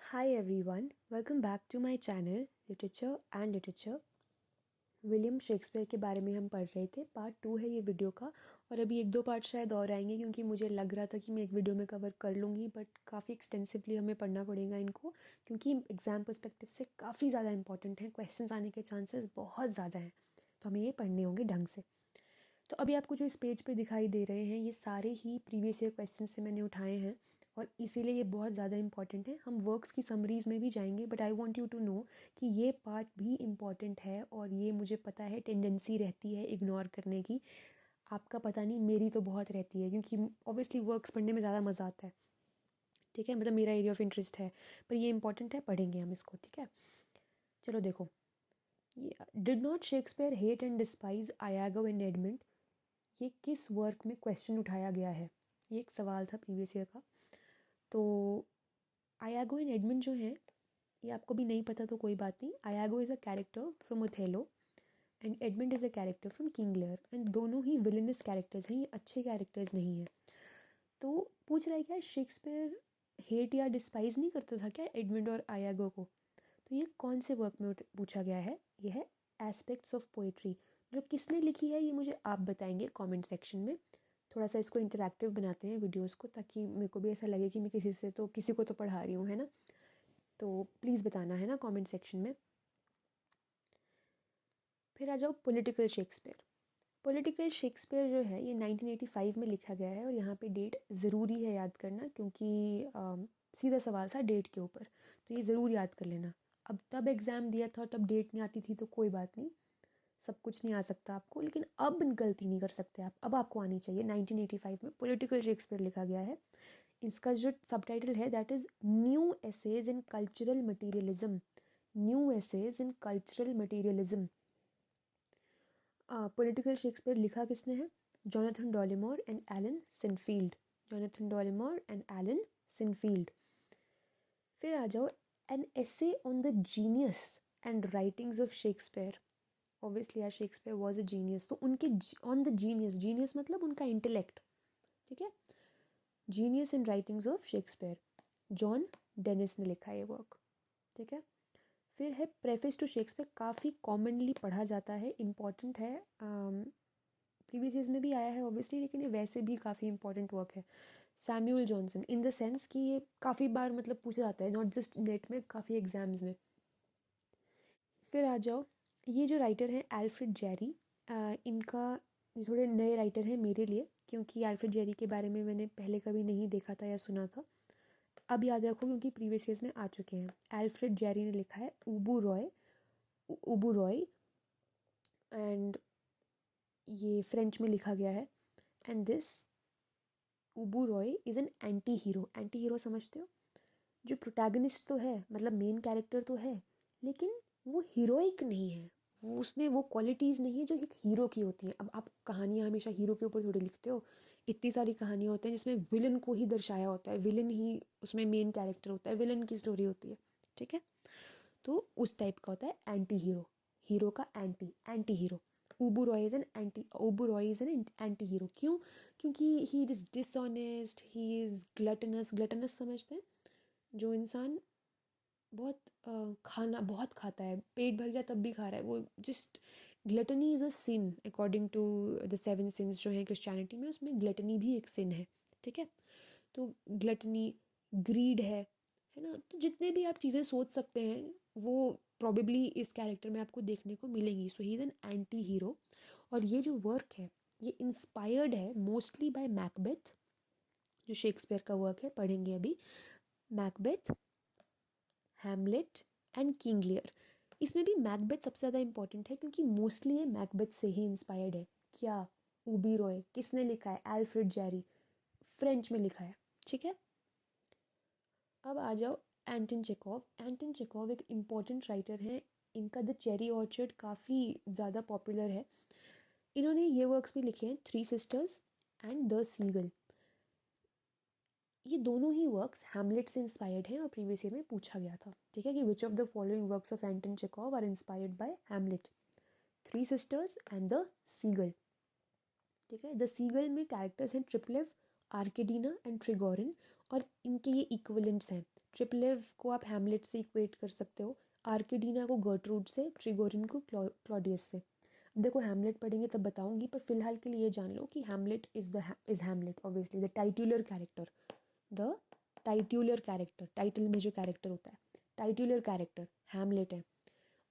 Hi everyone, welcome back to my channel Literature and Literature। William Shakespeare के बारे में हम पढ़ रहे थे। पार्ट 2 है ये वीडियो का, और अभी एक दो पार्ट शायद और आएंगे क्योंकि मुझे लग रहा था कि मैं एक वीडियो में कवर कर लूँगी, बट काफ़ी एक्सटेंसिवली हमें पढ़ना पड़ेगा इनको क्योंकि एग्ज़ाम पर्सपेक्टिव से काफ़ी ज़्यादा इंपॉर्टेंट है। क्वेश्चंस आने के चांसेस बहुत ज़्यादा हैं, तो हमें ये पढ़ने होंगे ढंग से। तो अभी आपको जो इस पेज पे दिखाई दे रहे हैं ये सारे ही प्रीवियस ईयर क्वेश्चन से मैंने उठाए हैं, और इसीलिए ये बहुत ज़्यादा इंपॉर्टेंट है। हम वर्क्स की समरीज़ में भी जाएंगे, but I want you to know कि ये पार्ट भी इम्पॉर्टेंट है, और ये मुझे पता है टेंडेंसी रहती है इग्नोर करने की। आपका पता नहीं, मेरी तो बहुत रहती है क्योंकि ऑब्वियसली वर्क्स पढ़ने में ज़्यादा मज़ा आता है। ठीक है, मतलब मेरा एरिया ऑफ इंटरेस्ट है, पर ये इंपॉर्टेंट है, पढ़ेंगे हम इसको। ठीक है, चलो देखो। Did not Shakespeare hate and despise Iago and Edmund? ये किस वर्क में क्वेश्चन उठाया गया है? ये एक सवाल था प्रीवियस ईयर का। तो आयागो एंड एडमंड जो हैं, ये आपको भी नहीं पता तो कोई बात नहीं। Iago is a character from Othello and Edmund is a character from King Lear, and दोनों ही विलेनस कैरेक्टर्स हैं, ये अच्छे कैरेक्टर्स नहीं हैं। तो पूछ रहा है क्या शेक्सपियर हेट या डिस्पाइज नहीं करता था क्या एडमंड और आयागो को? तो ये कौन से वर्क में पूछा गया है? ये है एस्पेक्ट्स ऑफ पोइट्री। जो किसने लिखी है ये मुझे आप बताएंगे कमेंट सेक्शन में। थोड़ा सा इसको इंटरैक्टिव बनाते हैं वीडियोस को, ताकि मेरे को भी ऐसा लगे कि मैं किसी को तो पढ़ा रही हूँ, है ना। तो प्लीज़ बताना, है ना, कमेंट सेक्शन में। फिर आ जाओ पॉलिटिकल शेक्सपियर। पॉलिटिकल शेक्सपियर जो है ये 1985 में लिखा गया है, और यहाँ पे डेट ज़रूरी है याद करना क्योंकि सीधा सवाल था डेट के ऊपर, तो ये ज़रूर याद कर लेना। अब तब एग्ज़ाम दिया था और तब डेट नहीं आती थी तो कोई बात नहीं, सब कुछ नहीं आ सकता आपको, लेकिन अब गलती नहीं कर सकते आप, अब आपको आनी चाहिए। 1985 में पॉलिटिकल शेक्सपियर लिखा गया है। इसका जो सबटाइटल है that is new essays in cultural materialism. New essays in cultural materialism. Political Shakespeare लिखा किसने है? Jonathan Dollimore and Alan Sinfield. Jonathan Dollimore and Alan Sinfield. फिर आ जाओ an essay on the genius and writings of Shakespeare. Obviously यार Shakespeare was a genius, तो उनके on the genius, genius मतलब उनका इंटेलेक्ट। ठीक है, genius in writings of Shakespeare, John Dennis ने लिखा है ये वर्क। ठीक है, फिर है प्रेफेस टू शेक्सपियर। काफ़ी कॉमनली पढ़ा जाता है, इम्पॉर्टेंट है, प्रीवियस ईयर्स में भी आया है ऑब्वियसली, लेकिन ये वैसे भी काफ़ी इंपॉर्टेंट वर्क है। Samuel Johnson, in the sense कि ये काफ़ी बार मतलब पूछा जाता है, नॉट जस्ट नेट में, काफ़ी एग्जाम्स में। फिर आ जाओ, ये जो राइटर हैं एल्फ्रेड जेरी, इनका ये थोड़े नए राइटर हैं मेरे लिए, क्योंकि एल्फ्रेड जेरी के बारे में मैंने पहले कभी नहीं देखा था या सुना था। अब याद रखो क्योंकि प्रीवियस ईयर्स में आ चुके हैं। एल्फ्रेड जेरी ने लिखा है उबू रॉय, एंड ये फ्रेंच में लिखा गया है। And this Ubu Roi is an anti hero. Anti hero समझते हो? जो प्रोटैगनिस्ट तो है, मतलब मेन कैरेक्टर तो है, लेकिन वो हीरोइक नहीं है, वो उसमें वो क्वालिटीज़ नहीं है जो एक हीरो की होती हैं। अब आप कहानियाँ हमेशा हीरो के ऊपर थोड़ी लिखते हो, इतनी सारी कहानियाँ होती हैं जिसमें विलन को ही दर्शाया होता है, विलन ही उसमें मेन कैरेक्टर होता है, विलन की स्टोरी होती है। ठीक है, तो उस टाइप का होता है एंटी हीरो, हीरो का anti, anti hero. Ubu Roi is an anti hero. क्यों? क्योंकि he is dishonest, he is gluttonous. Gluttonous समझते हैं? जो इंसान बहुत खाना बहुत खाता है, पेट भर गया तब भी खा रहा है, वो just gluttony is a sin according to the 7 sins जो हैं क्रिश्चियनिटी में, उसमें ग्लटनी भी एक सिन है। ठीक है, तो ग्लटनी, ग्रीड है ना। तो जितने भी आप चीज़ें सोच सकते हैं वो प्रॉबेबली इस कैरेक्टर में आपको देखने को मिलेंगी। So he is an anti hero. और ये जो वर्क है ये इंस्पायर्ड है मोस्टली बाय मैकबेथ, जो शेक्सपियर का वर्क है, पढ़ेंगे अभी। Macbeth, Hamlet and King Lear. इसमें भी मैकबेथ सबसे ज़्यादा इंपॉर्टेंट है क्योंकि मोस्टली ये मैकबेथ से ही इंस्पायर्ड है। क्या? उबी रॉय किसने लिखा है? एल्फ्रेड जेरी, फ्रेंच में लिखा है। ठीक है, अब आ जाओ एंटन चेखोव। एंटन चेखोव एक इम्पॉर्टेंट राइटर है। इनका द चेरी ऑर्चर्ड काफ़ी ज़्यादा पॉपुलर है। इन्होंने ये वर्क्स भी लिखे हैं, 3 सिस्टर्स एंड द सीगल। ये दोनों ही वर्क्स हैमलेट से इंस्पायर्ड हैं और प्रीवियस ईयर में पूछा गया था। ठीक है, कि which of the following works of Anton Chekhov are inspired by Hamlet? 3 sisters and the seagull. ठीक है, द सीगल में कैरेक्टर्स हैं ट्रिप्लेव, आर्केडीना एंड ट्रिगोरिन, और इनके ये इक्वलेंट्स हैं। ट्रिपलेव को आप हैमलेट से इक्वेट कर सकते हो, आर्केडीना को गर्ट्रूड से, ट्रिगोरिन को क्लॉडियस से। अब देखो हैमलेट पढ़ेंगे तब बताऊंगी, पर फिलहाल के लिए ये जान लो कि Hamlet is Hamlet obviously the titular character, the titular character, title में जो कैरेक्टर होता है टाइट्यूलर कैरेक्टर हैमलेट है।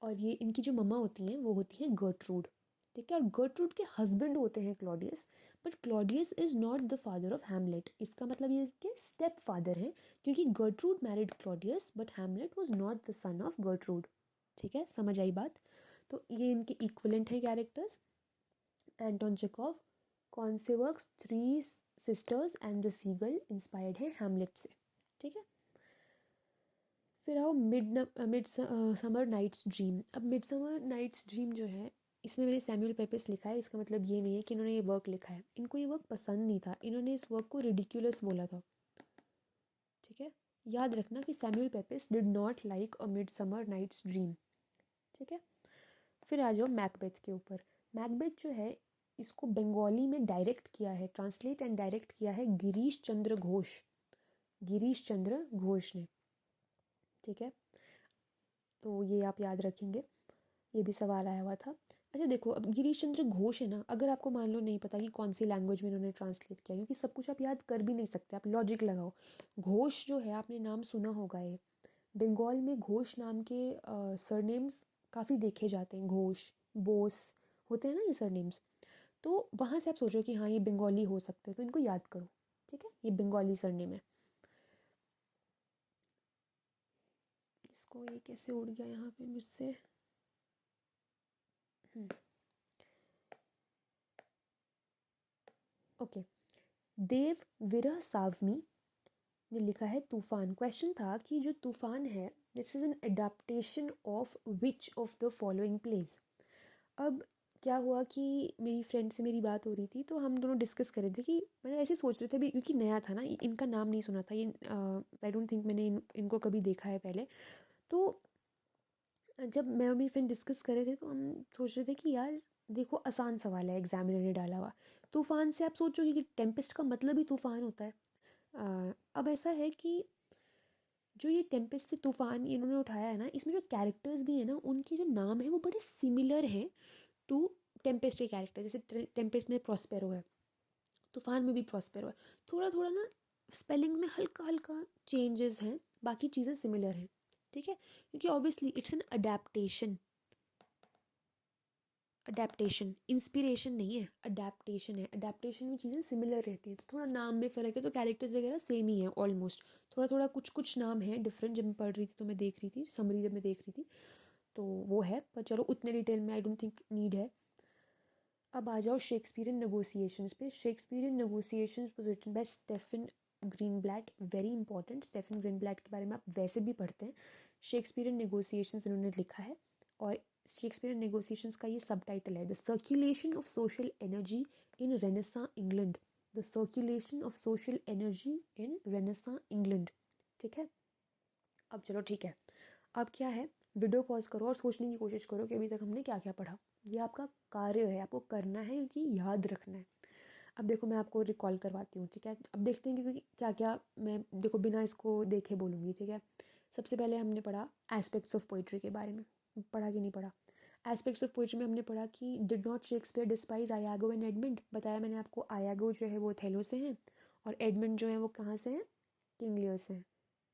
और ये इनकी जो मम्मा होती हैं वो होती हैं गर्ट्रूड, ठीक है। और गर्ट्रूड के हस्बैंड होते हैं Claudius, but Claudius is not the father of Hamlet. इसका मतलब ये कि स्टेप फादर हैं, क्योंकि Gertrude married Claudius but Hamlet was not the son of Gertrude, ठीक है। समझ आई बात। तो ये इनके इक्वलेंट है कैरेक्टर्स। एंटोन चेखोव, कौन से works, three sisters and the seagull inspired है हैमलेट से, ठीक है। फिर आओ मिड समर नाइट्स ड्रीम। अब मिड समर नाइट्स ड्रीम जो है, इसमें मैंने सैमुअल पेपेस लिखा है, इसका मतलब ये नहीं है कि इन्होंने ये वर्क लिखा है, इनको ये वर्क पसंद नहीं था, इन्होंने इस वर्क को रिडिक्यूलस बोला था, ठीक है। याद रखना कि Samuel Pepys did not like a midsummer night's dream, ठीक है। फिर आ जाओ मैकबेथ के ऊपर। मैकबेथ जो है इसको बंगाली में डायरेक्ट किया है, ट्रांसलेट एंड डायरेक्ट किया है गिरीश चंद्र घोष, गिरीश चंद्र घोष ने, ठीक है। तो ये आप याद रखेंगे, ये भी सवाल आया हुआ था। अच्छा देखो, अब गिरीश चंद्र घोष है ना, अगर आपको मान लो नहीं पता कि कौन सी लैंग्वेज में इन्होंने ट्रांसलेट किया, क्योंकि सब कुछ आप याद कर भी नहीं सकते, आप लॉजिक लगाओ। घोष जो है, आपने नाम सुना होगा, ये बंगाल में घोष नाम के सरनेम्स काफ़ी देखे जाते हैं, घोष, बोस होते हैं ना ये सरनेम्स। तो वहाँ से आप सोचो कि हाँ ये बंगाली हो सकते हैं, तो इनको याद करो, ठीक है। ये बंगाली सरनेम है। इसको ये कैसे उड़ गया यहाँ पे मुझसे। ओके, देव विरह सावमी ने लिखा है तूफान। क्वेश्चन था कि जो तूफान है, this is an adaptation of which of the following place. अब क्या हुआ कि मेरी फ्रेंड से मेरी बात हो रही थी, तो हम दोनों डिस्कस कर रहे थे कि मैंने ऐसे सोच रहे थे अभी, क्योंकि नया था ना, इनका नाम नहीं सुना था, ये आई डोंट थिंक मैंने इनको कभी देखा है पहले। तो जब मैं और मेरी फ्रेंड डिस्कस कर रहे थे, तो हम सोच रहे थे कि यार देखो, आसान सवाल है, एग्जामिनर ने डाला हुआ तूफान से, आप सोचोगे कि टेम्पेस्ट का मतलब ही तूफान होता है। अब ऐसा है कि जो ये टेम्पेस्ट से तूफान इन्होंने उठाया है ना, इसमें जो कैरेक्टर्स भी हैं ना, उनके जो नाम है वो बड़े सिमिलर हैं टू टेम्पेस्ट के कैरेक्टर। जैसे टेम्पेस्ट में प्रॉस्पेरो है, तूफान में भी प्रॉस्पेरो है, थोड़ा थोड़ा ना स्पेलिंग में हल्का हल्का चेंजेस हैं, बाकी चीज़ें सिमिलर हैं, ठीक है। क्योंकि obviously it's an adaptation, adaptation, inspiration नहीं है, अडेप्टेशन है। अडेप्टेशन में चीज़ें सिमिलर रहती हैं, तो थोड़ा नाम में फ़र्क है, तो कैरेक्टर्स वगैरह सेम ही है ऑलमोस्ट। थोड़ा थोड़ा कुछ कुछ नाम है डिफरेंट, जब मैं पढ़ रही थी तो मैं देख रही थी समरी, जब मैं देख रही थी तो वो है, पर चलो उतने डिटेल में आई डोंट थिंक नीड है। अब आ जाओ शेक्सपियरियन नेगोशिएशंस पे। Shakespearean negotiations was written by Stephen Greenblatt, very important. Stephen Greenblatt के बारे में आप वैसे भी पढ़ते हैं। शेक्सपियरियन नेगोशिएशंस इन्होंने लिखा है, और शेक्सपियरियन नेगोशिएशंस का ये सब टाइटल है, the circulation of social energy in renaissance England, the circulation of social energy in renaissance England, ठीक है। अब चलो ठीक है, अब क्या है, वीडियो पॉज करो और सोचने की कोशिश करो कि अभी तक हमने क्या क्या पढ़ा। ये आपका कार्य है, आपको करना है, क्योंकि याद रखना है। अब देखो मैं आपको रिकॉल करवाती हूँ, ठीक है। अब देखते हैं क्योंकि क्या क्या मैं देखो बिना इसको देखे बोलूँगी, ठीक है। सबसे पहले हमने पढ़ा एस्पेक्ट्स ऑफ पोइट्री के बारे में, पढ़ा कि नहीं पढ़ा। एस्पेक्ट्स ऑफ पोइट्री में हमने पढ़ा कि did not Shakespeare despise Iago and Edmund. बताया मैंने आपको, आयागो जो है वो थेलो से हैं, और एडमंड जो है वो कहाँ से हैं, किंग लियर से हैं,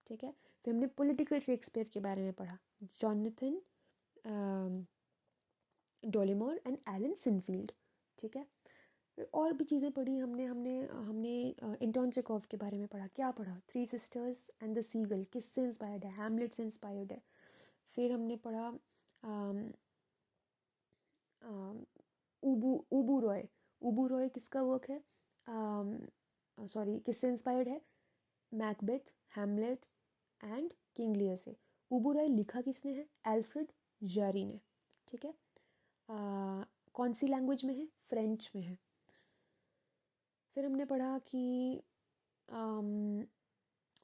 ठीक है। फिर हमने पॉलिटिकल शेक्सपियर के बारे में पढ़ा, जॉनथन डोलेमोर एंड एलन सिनफील्ड, ठीक है। फिर और भी चीज़ें पढ़ी हमने हमने हमने एंटोन चेखोव के बारे में पढ़ा। क्या पढ़ा, three sisters and the seagull किससे इंस्पायर्ड है, हैमलेट से इंस्पायर्ड है। फिर हमने पढ़ा उबू रॉय। उबू रॉय किसका वर्क है, सॉरी किससे इंस्पायर्ड है, मैकबेथ, हैमलेट एंड किंग लियर से। उबू रॉय लिखा किसने है, एल्फ्रेड जारी ने, ठीक है। कौन सी लैंग्वेज में है, फ्रेंच में है। फिर हमने पढ़ा कि और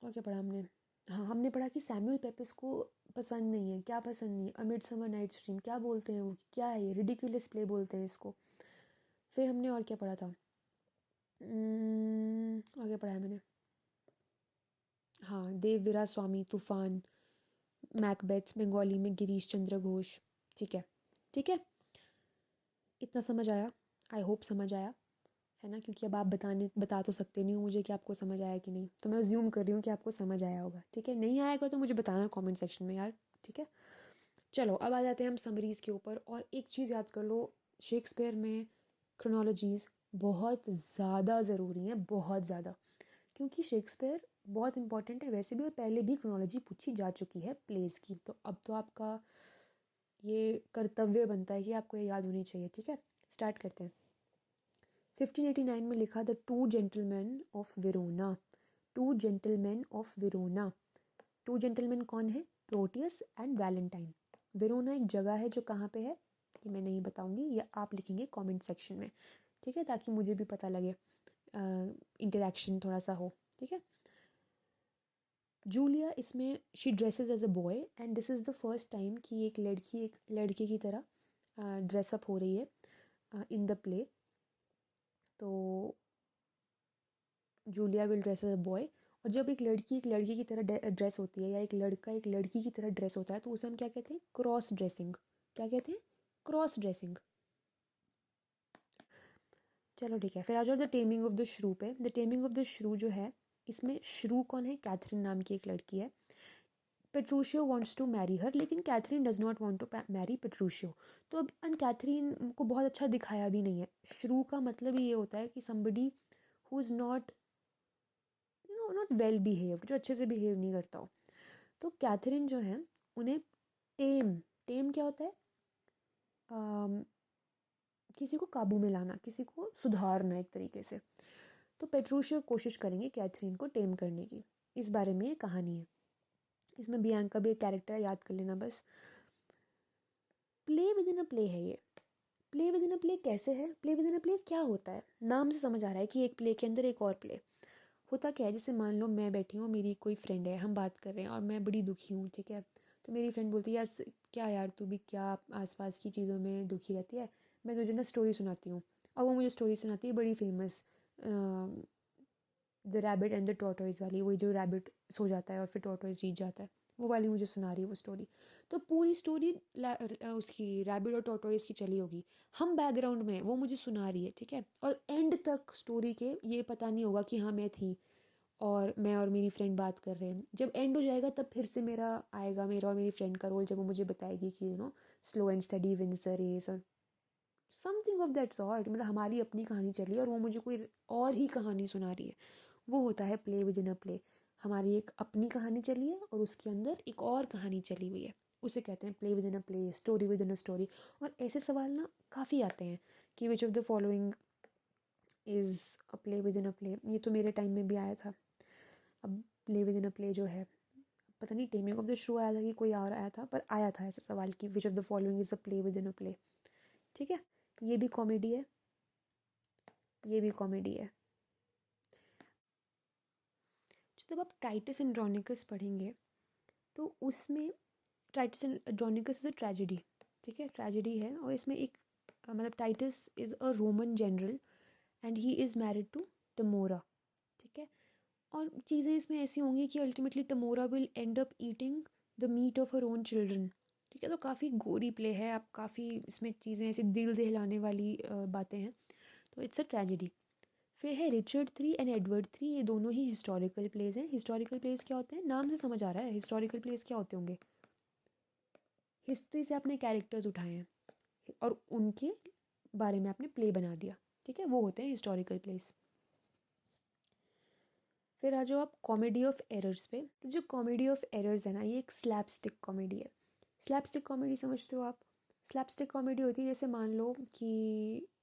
क्या पढ़ा हमने, हाँ हमने पढ़ा कि सैमुअल पेपेस को पसंद नहीं है, क्या पसंद नहीं है, अ मिडसमर नाइट्स ड्रीम, क्या बोलते हैं वो, क्या है ये, रिडिकुलस प्ले बोलते हैं इसको। फिर हमने और क्या पढ़ा था, और क्या पढ़ा है मैंने, हाँ, देव वीरा स्वामी, तूफान, मैकबेथ बंगाली में गिरीश चंद्र घोष। ठीक है, ठीक है, इतना समझ आया? आई होप समझ आया है ना, क्योंकि अब आप बता तो सकते नहीं हो मुझे कि आपको समझ आया कि नहीं, तो मैं अज्यूम कर रही हूँ कि आपको समझ आया होगा। ठीक है, नहीं आएगा तो मुझे बताना कमेंट सेक्शन में यार। ठीक है, चलो अब आ जाते हैं हम समरीज़ के ऊपर। और एक चीज़ याद कर लो, शेक्सपियर में क्रोनोलॉजीज़ बहुत ज़्यादा ज़रूरी हैं, बहुत ज़्यादा, क्योंकि शेक्सपियर बहुत इंपॉर्टेंट है वैसे भी, और पहले भी क्रोनोलॉजी पूछी जा चुकी है प्लेस की, तो अब तो आपका ये कर्तव्य बनता है कि आपको ये याद होनी चाहिए। ठीक है, स्टार्ट करते हैं। 1589 में लिखा the two gentleman of Verona. Two gentleman of Verona. Two gentleman कौन है? Proteus and Valentine. वेरोना एक जगह है जो कहाँ पे है ये मैं नहीं बताऊंगी, ये आप लिखेंगे कमेंट सेक्शन में। ठीक है, ताकि मुझे भी पता लगे, इंटरेक्शन थोड़ा सा हो। ठीक है, जूलिया इसमें she dresses as a boy and this is the first time कि एक लड़के की तरह ड्रेसअप हो रही है इन द प्ले। तो Julia will dress as a boy, और जब एक लड़की की तरह ड्रेस होती है, या एक लड़का एक लड़की की तरह ड्रेस होता है, तो उसे हम क्या कहते हैं? Cross dressing. क्या कहते हैं? Cross dressing. चलो ठीक है, फिर आ जाओ द टेमिंग ऑफ द श्रू पे। द टेमिंग ऑफ द श्रू जो है, इसमें श्रू कौन है? कैथरीन नाम की एक लड़की है। Petruchio wants to marry her, लेकिन Katherine does not want to marry Petruchio. तो अब अन कैथरीन को बहुत अच्छा दिखाया भी नहीं है। श्रू का मतलब ही ये होता है कि somebody who is not well behaved, जो अच्छे से बिहेव नहीं करता हो। तो कैथरीन जो है, उन्हें टेम, टेम क्या होता है? अम, किसी को काबू में लाना, किसी को सुधारना एक तरीके से। तो पेट्रूशियो कोशिश करेंगे कैथरीन को टेम करने की। इस बारे में ये कहानी है। इसमें बियांका भी एक कैरेक्टर है, याद कर लेना बस। Play with in a play है ये। Play with in a play कैसे है? Play with in a play क्या होता है? नाम से समझ आ रहा है कि एक प्ले के अंदर एक और प्ले। होता क्या है, जैसे मान लो मैं बैठी हूँ, मेरी कोई फ्रेंड है, हम बात कर रहे हैं और मैं बड़ी दुखी हूँ। ठीक है, तो मेरी फ्रेंड बोलती है यार क्या यार, तू भी क्या आसपास की चीज़ों में दुखी रहती है, मैं तुझे ना स्टोरी सुनाती हूँ। और वो मुझे स्टोरी सुनाती है बड़ी famous, the rabbit and the tortoise वाली, वही जो रैबिट सो जाता है और फिर टॉर्टोइज जीत जाता है, वो वाली मुझे सुना रही है वो स्टोरी। तो पूरी स्टोरी उसकी रैबिट और टॉर्टोइज की चली होगी, हम बैकग्राउंड में, वो मुझे सुना रही है। ठीक है, और एंड तक स्टोरी के ये पता नहीं होगा कि हाँ मैं थी और मैं और मेरी फ्रेंड बात कर रहे हैं। जब एंड हो जाएगा तब फिर से मेरा आएगा, मेरा और मेरी फ्रेंड का रोल, जब वो मुझे बताएगी कि slow and steady wins the race, और समथिंग ऑफ दैट सॉर्ट। मतलब हमारी अपनी कहानी चली है और वो मुझे कोई और ही कहानी सुना रही है। वो होता है play with in a play. हमारी एक अपनी कहानी चली है और उसके अंदर एक और कहानी चली हुई है, उसे कहते हैं play with in a play, story with in a story. और ऐसे सवाल ना काफ़ी आते हैं कि which of the following is a play with in a play. ये तो मेरे टाइम में भी आया था। अब play with in a play जो है, पता नहीं टेमिंग ऑफ द शो आया था कि कोई और आया था, पर आया था ऐसा सवाल कि which of the following is a play with in a play. ठीक है, ये भी कॉमेडी है, ये भी कॉमेडी है। जब आप टाइटस एंड्रोनिकस पढ़ेंगे तो उसमें Titus Andronicus is a tragedy. ठीक है, ट्रेजेडी है, और इसमें एक मतलब Titus is a Roman general and he is married to Tamora. ठीक है, और चीज़ें इसमें ऐसी होंगी कि ultimately Tamora will end up eating the meat of her own children. ठीक है, तो काफ़ी गोरी प्ले है, आप काफ़ी इसमें चीज़ें ऐसी दिल दहलाने वाली बातें हैं, तो इट्स अ ट्रेजेडी। फिर है Richard three and Edward three, ये दोनों ही हिस्टोरिकल प्लेस हैं। हिस्टोरिकल प्लेस क्या होते हैं? नाम से समझ आ रहा है हिस्टोरिकल प्लेस क्या होते होंगे। हिस्ट्री से आपने कैरेक्टर्स उठाए हैं और उनके बारे में आपने प्ले बना दिया। ठीक है, वो होते हैं हिस्टोरिकल प्लेस। फिर आ जाओ आप कॉमेडी ऑफ एरर्स पे। तो जो कॉमेडी ऑफ एरर्स है ना, ये एक स्लैपस्टिक कॉमेडी है। स्लैपस्टिक कॉमेडी समझते हो आप? स्लैपस्टिक कॉमेडी होती है, जैसे मान लो कि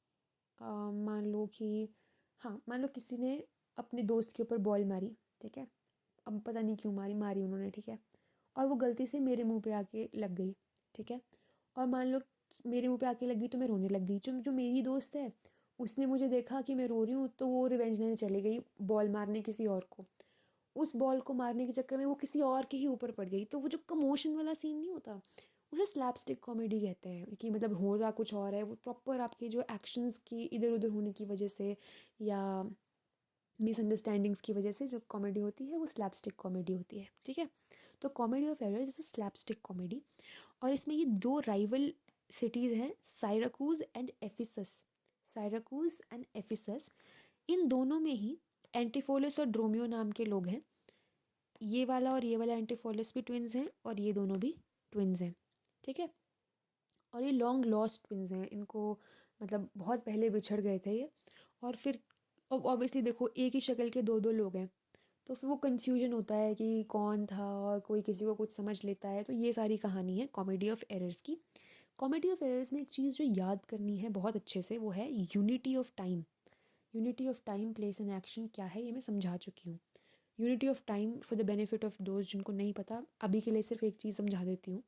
हाँ, मान लो किसी ने अपने दोस्त के ऊपर बॉल मारी। ठीक है, अब पता नहीं क्यों मारी, मारी उन्होंने। ठीक है, और वो गलती से मेरे मुंह पे आके लग गई। ठीक है, और मान लो मेरे मुंह पे आके लग गई तो मैं रोने लग गई। जो जो मेरी दोस्त है, उसने मुझे देखा कि मैं रो रही हूँ, तो वो रिवेंज लेने चली गई बॉल मारने किसी और को। उस बॉल को मारने के चक्कर में वो किसी और के ही ऊपर पड़ गई। तो वो जो कमोशन वाला सीन नहीं होता, उसे स्लैपस्टिक कॉमेडी कहते हैं। कि मतलब हो रहा कुछ और है, वो प्रॉपर आपके जो एक्शंस की इधर उधर होने की वजह से, या मिसअंडरस्टैंडिंग्स की वजह से जो कॉमेडी होती है वो स्लैपस्टिक कॉमेडी होती है, ठीक है। तो comedy of errors is slapstick comedy, और इसमें ये दो राइवल सिटीज़ हैं, साइराकूज एंड एफिसस। साइराकूज एंड एफिसस, इन दोनों में ही एंटीफोलस और ड्रोमियो नाम के लोग हैं। ये वाला और ये वाला एंटीफोलस भी ट्विन्स हैं और ये दोनों भी ट्विन्स हैं, ठीक है। और ये लॉन्ग लॉस्ट ट्विन्स हैं, इनको मतलब बहुत पहले बिछड़ गए थे ये, और फिर ऑब्वियसली देखो एक ही शक्ल के दो दो लोग हैं, तो फिर वो कन्फ्यूजन होता है कि कौन था, और कोई किसी को कुछ समझ लेता है। तो ये सारी कहानी है कॉमेडी ऑफ एरर्स की। कॉमेडी ऑफ एरर्स में एक चीज़ जो याद करनी है बहुत अच्छे से, वो है unity of time. Unity of time, place and action क्या है ये मैं समझा चुकी हूँ। Unity of time for the benefit of those जिनको नहीं पता, अभी के लिए सिर्फ एक चीज़ समझा देती हूँ।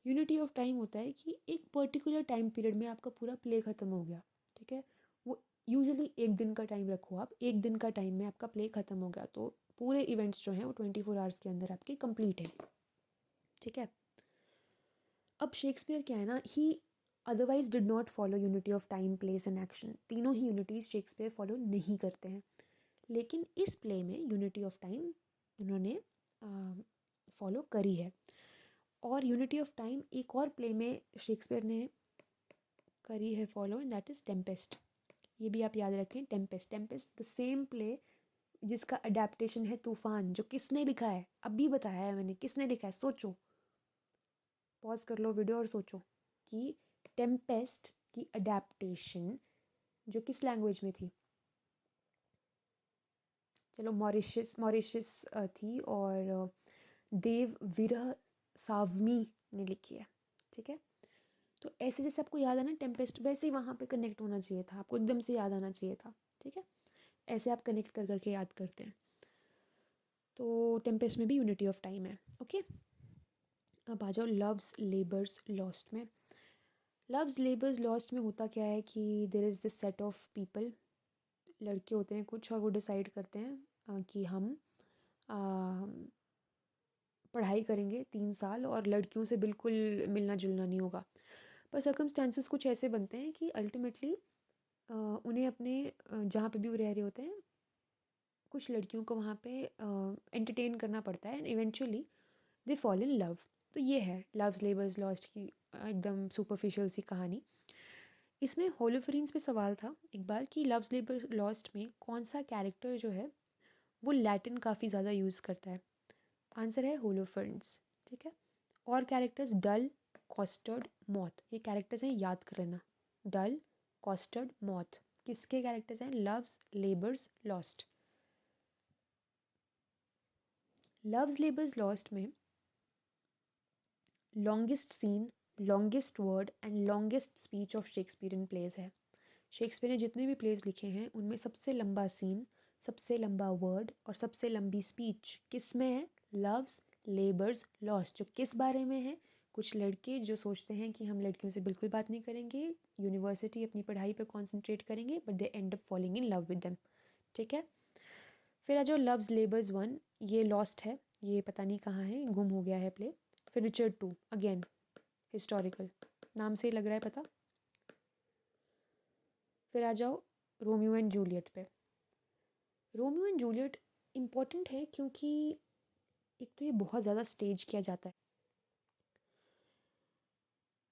यूनिटी ऑफ टाइम होता है कि एक पर्टिकुलर टाइम पीरियड में आपका पूरा प्ले ख़त्म हो गया, ठीक है। वो यूजुअली एक दिन का टाइम रखो आप, एक दिन का टाइम में आपका प्ले ख़त्म हो गया, तो पूरे इवेंट्स जो हैं वो 24 आवर्स के अंदर आपके कंप्लीट है, ठीक है। अब शेक्सपियर क्या है ना, he otherwise did not follow unity of time, place and action, तीनों ही यूनिटीज़ शेक्सपियर फॉलो नहीं करते हैं। लेकिन इस प्ले में यूनिटी ऑफ टाइम इन्होंने फॉलो करी है। और यूनिटी ऑफ टाइम एक और प्ले में शेक्सपियर ने करी है follow, and that is Tempest. ये भी आप याद रखें, Tempest. Tempest the same play जिसका अडेप्टेशन है तूफान, जो किसने लिखा है अभी बताया है मैंने, किसने लिखा है सोचो, पॉज कर लो वीडियो और सोचो कि टेम्पेस्ट की अडेप्टेशन जो किस लैंग्वेज में थी। चलो मॉरिशस, मॉरिशस थी, और देव विरह सावमी ने लिखी है, ठीक है। तो ऐसे जैसे आपको याद है ना टेम्पेस्ट, वैसे ही वहाँ पे कनेक्ट होना चाहिए था, आपको एकदम से याद आना चाहिए था, ठीक है। ऐसे आप कनेक्ट कर करके याद करते हैं। तो टेम्पेस्ट में भी यूनिटी ऑफ टाइम है, ओके। अब आ जाओ लव्स लेबर्स लॉस्ट में। लव्स लेबर्स लॉस्ट में होता क्या है कि there is this set of people, लड़के होते हैं कुछ, और वो डिसाइड करते हैं कि हम पढ़ाई करेंगे 3 साल, और लड़कियों से बिल्कुल मिलना जुलना नहीं होगा। पर सर्कमस्टांसेस कुछ ऐसे बनते हैं कि अल्टीमेटली उन्हें अपने जहाँ पे भी वो रह रहे होते हैं, कुछ लड़कियों को वहाँ पे एंटरटेन करना पड़ता है, and eventually they fall in love. तो ये है लव्स लेबर्स लॉस्ट की एकदम सुपरफिशियल सी कहानी। इसमें होलोफेरेंस पे सवाल था एक बार कि लव्स लेबर्स लॉस्ट में कौन सा कैरेक्टर जो है वो लैटिन काफ़ी ज़्यादा यूज़ करता है। आंसर है होलोफेरेंस, ठीक है। और कैरेक्टर्स डल, कॉस्टर्ड, मॉथ, ये कैरेक्टर्स हैं, याद कर लेना। डल, कॉस्टर्ड, मॉथ किसके कैरेक्टर्स हैं? Love's labours lost. Loves labours Lost में longest scene, longest word and longest speech of Shakespearean plays है। शेक्सपियर ने जितने भी प्लेज लिखे हैं उनमें सबसे लंबा सीन, सबसे लंबा वर्ड और सबसे लंबी स्पीच किस में है? Loves labours lost. जो किस बारे में है? कुछ लड़के जो सोचते हैं कि हम लड़कियों से बिल्कुल बात नहीं करेंगे, यूनिवर्सिटी अपनी पढ़ाई पे कॉन्सेंट्रेट करेंगे, but they and up falling in love with them, ठीक है। फिर आ जाओ लव्स लेबर्स वन, ये लॉस्ट है, ये पता नहीं कहाँ है, गुम हो गया है प्ले। फिर रिचर्ड टू, अगेन हिस्टोरिकल, नाम से ही लग रहा है पता। फिर आ जाओ रोमियो एंड जूलियट पे। रोमियो एंड जूलियट इम्पॉर्टेंट है क्योंकि एक तो ये बहुत ज़्यादा स्टेज किया जाता है,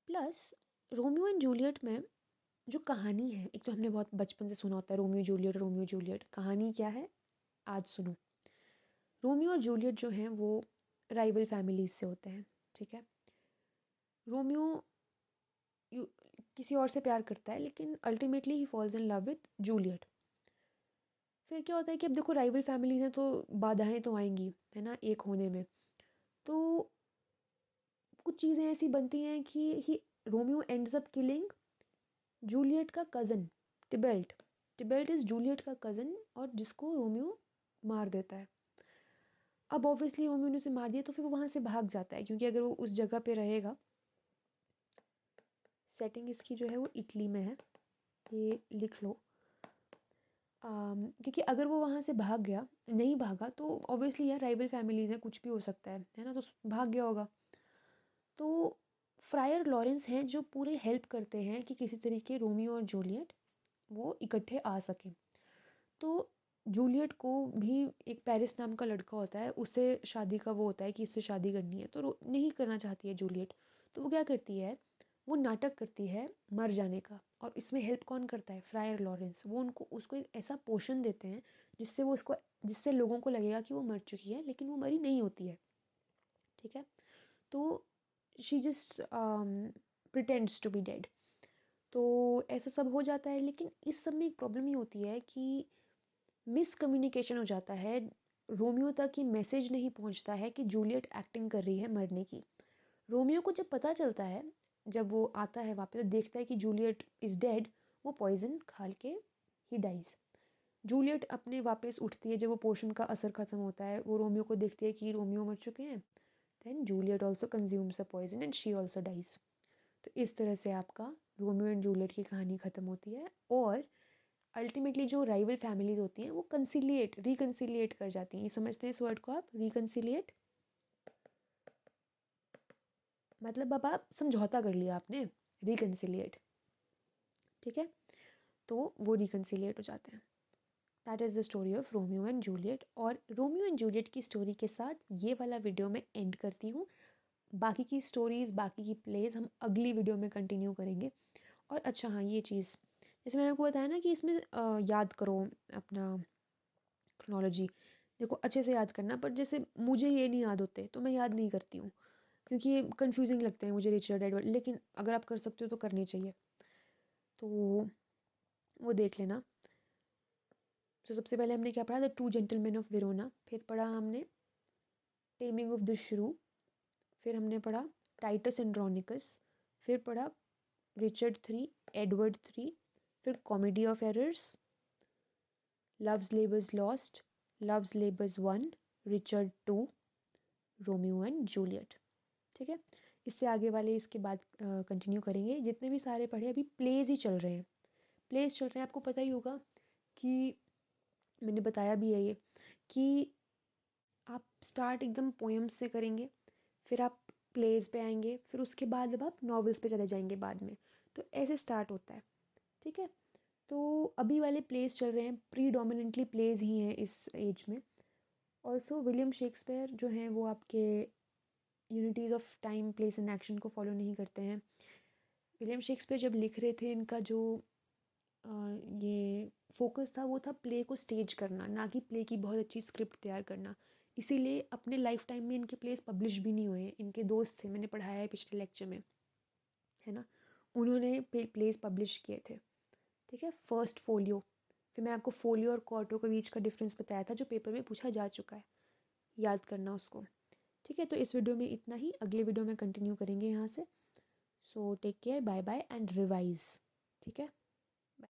प्लस रोमियो एंड जूलियट में जो कहानी है, एक तो हमने बहुत बचपन से सुना होता है रोमियो जूलियट, रोमियो जूलियट, कहानी क्या है आज सुनो। रोमियो और जूलियट जो हैं वो राइवल फैमिलीज से होते हैं, ठीक है। रोमियो किसी और से प्यार करता है, लेकिन ultimately he falls in love with Juliet. फिर क्या होता है कि अब देखो राइवल फैमिलीज हैं तो बाधाएं तो आएंगी, है ना, एक होने में। तो कुछ चीज़ें ऐसी बनती हैं कि he Romeo ends up killing Juliet का cousin Tybalt. Tybalt is Juliet का कज़न, और जिसको रोमियो मार देता है। अब ऑब्वियसली रोमियो ने उसे मार दिया तो फिर वो वहाँ से भाग जाता है, क्योंकि अगर वो उस जगह पे रहेगा, सेटिंग इसकी जो है वो इटली में है, ये लिख लो। क्योंकि अगर वो वहाँ से भाग गया, नहीं भागा, तो ऑब्वियसली यार राइवल फैमिलीज़ हैं, कुछ भी हो सकता है ना, तो भाग गया होगा। तो फ्रायर लॉरेंस हैं जो पूरे हेल्प करते हैं कि किसी तरीके रोमियो और जूलियट वो इकट्ठे आ सकें। तो जूलियट को भी एक पेरिस नाम का लड़का होता है, उससे शादी का वो होता है कि इससे शादी करनी है, तो नहीं करना चाहती है जूलियट। तो वो क्या करती है, वो नाटक करती है मर जाने का, और इसमें हेल्प कौन करता है, फ्रायर लॉरेंस। वो उसको एक ऐसा पोशन देते हैं जिससे लोगों को लगेगा कि वो मर चुकी है, लेकिन वो मरी नहीं होती है। ठीक है, तो she just pretends to be dead. तो ऐसा सब हो जाता है, लेकिन इस सब में एक प्रॉब्लम ये होती है कि मिसकम्युनिकेशन हो जाता है। रोमियो तक ये मैसेज नहीं पहुंचता है कि जूलियट एक्टिंग कर रही है मरने की। रोमियो को जब पता चलता है, जब वो आता है वापस, तो देखता है कि जूलियट इज़ डेड, वो पॉइजन खा के ही डाइज। जूलियट अपने वापस उठती है जब वो पोशन का असर ख़त्म होता है, वो रोमियो को देखती है कि रोमियो मर चुके हैं। Then Juliet also consumes a poison and she also dies. तो इस तरह से आपका रोमियो एंड जूलियट की कहानी ख़त्म होती है, और अल्टीमेटली जो राइवल फैमिलीज होती हैं वो रिकन्सिलिएट कर जाती हैं। ये समझते हैं इस वर्ड को आप, रिकन्सिलिएट मतलब अब आप समझौता कर लिया आपने, रिकन्सिलिएट। ठीक है, तो वो रिकन्सिलिएट हो जाते हैं। That is the story of Romeo and Juliet. और रोमियो एंड जूलियट की स्टोरी के साथ ये वाला वीडियो मैं एंड करती हूँ। बाकी की स्टोरीज़, बाकी की प्लेज हम अगली वीडियो में कंटिन्यू करेंगे। और अच्छा हाँ, ये चीज़ जैसे मैंने आपको बताया ना कि इसमें याद करो अपना क्रोनोलॉजी, देखो अच्छे से याद करना, पर जैसे मुझे ये नहीं याद होते तो मैं याद नहीं करती हूँ, क्योंकि ये कन्फ्यूजिंग लगते हैं मुझे रिचर्ड एडवर्ड, लेकिन अगर आप कर सकते हो तो करनी चाहिए, तो वो देख लेना। तो सबसे पहले हमने क्या पढ़ा, the two gentleman of Verona, फिर पढ़ा हमने टेमिंग ऑफ द श्रू, फिर हमने पढ़ा टाइटस एंड्रोनिकस, फिर पढ़ा रिचर्ड थ्री, एडवर्ड थ्री, फिर comedy of errors, love's labours lost, loves labour's won, Richard two, Romeo and Juliet. ठीक है, इससे आगे वाले इसके बाद कंटिन्यू करेंगे। जितने भी सारे पढ़े अभी प्लेज ही चल रहे हैं, प्लेज चल रहे हैं। आपको पता ही होगा कि मैंने बताया भी है ये कि आप स्टार्ट एकदम पोएम्स से करेंगे, फिर आप प्लेज पे आएंगे, फिर उसके बाद अब आप नॉवेल्स पे चले जाएंगे बाद में, तो ऐसे स्टार्ट होता है। ठीक है, तो अभी वाले प्लेज चल रहे हैं, प्रीडोमिनेंटली प्लेज ही हैं इस एज में। ऑल्सो विलियम शेक्सपियर जो हैं वो आपके unities of time place and action को फॉलो नहीं करते हैं। विलियम शेक्सपियर जब लिख रहे थे, इनका जो ये फोकस था वो था प्ले को स्टेज करना, ना कि प्ले की बहुत अच्छी स्क्रिप्ट तैयार करना। इसीलिए अपने लाइफ टाइम में इनके प्लेस पब्लिश भी नहीं हुए। इनके दोस्त थे, मैंने पढ़ाया है पिछले लेक्चर में, है ना, उन्होंने प्लेस पब्लिश किए थे। ठीक है, फर्स्ट फोलियो, फिर मैं आपको फोलियो और क्वार्टो के बीच का डिफरेंस बताया था जो पेपर में पूछा जा चुका है, याद करना उसको। ठीक है, तो इस वीडियो में इतना ही, अगले वीडियो में कंटिन्यू करेंगे यहाँ से। So take care, bye bye and revise. ठीक है।